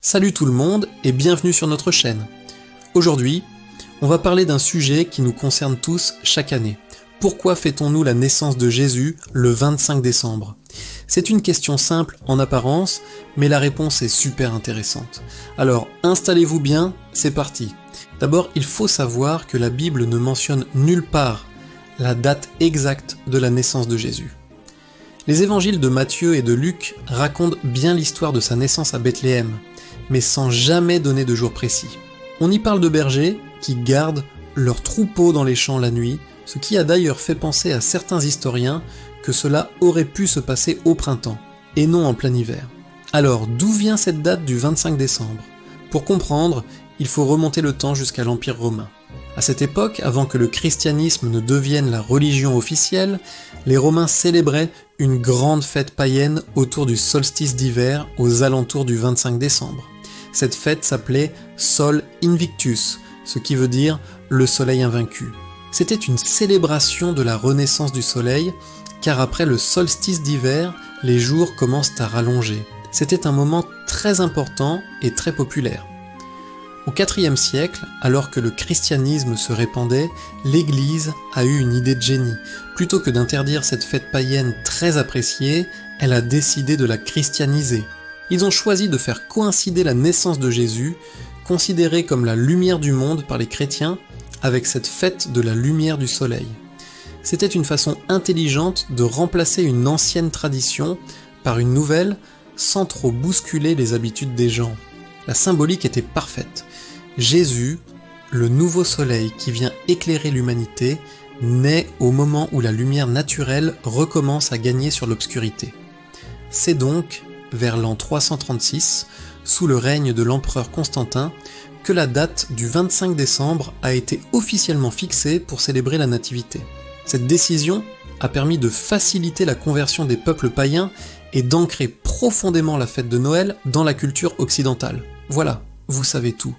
Salut tout le monde et bienvenue sur notre chaîne. Aujourd'hui, on va parler d'un sujet qui nous concerne tous chaque année. Pourquoi fêtons-nous la naissance de Jésus le 25 décembre? C'est une question simple en apparence, mais la réponse est super intéressante. Alors installez-vous bien, c'est parti. D'abord, il faut savoir que la Bible ne mentionne nulle part la date exacte de la naissance de Jésus. Les évangiles de Matthieu et de Luc racontent bien l'histoire de sa naissance à Bethléem, mais sans jamais donner de jour précis. On y parle de bergers qui gardent leurs troupeaux dans les champs la nuit, ce qui a d'ailleurs fait penser à certains historiens que cela aurait pu se passer au printemps, et non en plein hiver. Alors, d'où vient cette date du 25 décembre? Pour comprendre, il faut remonter le temps jusqu'à l'Empire romain. À cette époque, avant que le christianisme ne devienne la religion officielle, les Romains célébraient une grande fête païenne autour du solstice d'hiver aux alentours du 25 décembre. Cette fête s'appelait Sol Invictus, ce qui veut dire le soleil invaincu. C'était une célébration de la renaissance du soleil, car après le solstice d'hiver, les jours commencent à rallonger. C'était un moment très important et très populaire. Au IVe siècle, alors que le christianisme se répandait, l'Église a eu une idée de génie. Plutôt que d'interdire cette fête païenne très appréciée, elle a décidé de la christianiser. Ils ont choisi de faire coïncider la naissance de Jésus, considérée comme la lumière du monde par les chrétiens, avec cette fête de la lumière du soleil. C'était une façon intelligente de remplacer une ancienne tradition par une nouvelle, sans trop bousculer les habitudes des gens. La symbolique était parfaite. Jésus, le nouveau soleil qui vient éclairer l'humanité, naît au moment où la lumière naturelle recommence à gagner sur l'obscurité. C'est donc vers l'an 336, sous le règne de l'empereur Constantin, que la date du 25 décembre a été officiellement fixée pour célébrer la nativité. Cette décision a permis de faciliter la conversion des peuples païens et d'ancrer profondément la fête de Noël dans la culture occidentale. Voilà, vous savez tout.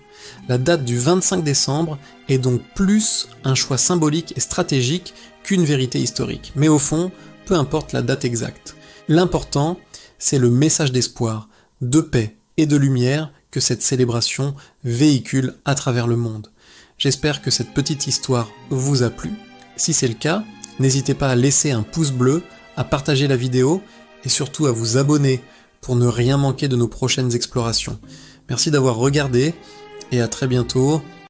La date du 25 décembre est donc plus un choix symbolique et stratégique qu'une vérité historique. Mais au fond, peu importe la date exacte. L'important, c'est le message d'espoir, de paix et de lumière que cette célébration véhicule à travers le monde. J'espère que cette petite histoire vous a plu. Si c'est le cas, n'hésitez pas à laisser un pouce bleu, à partager la vidéo et surtout à vous abonner pour ne rien manquer de nos prochaines explorations. Merci d'avoir regardé et à très bientôt.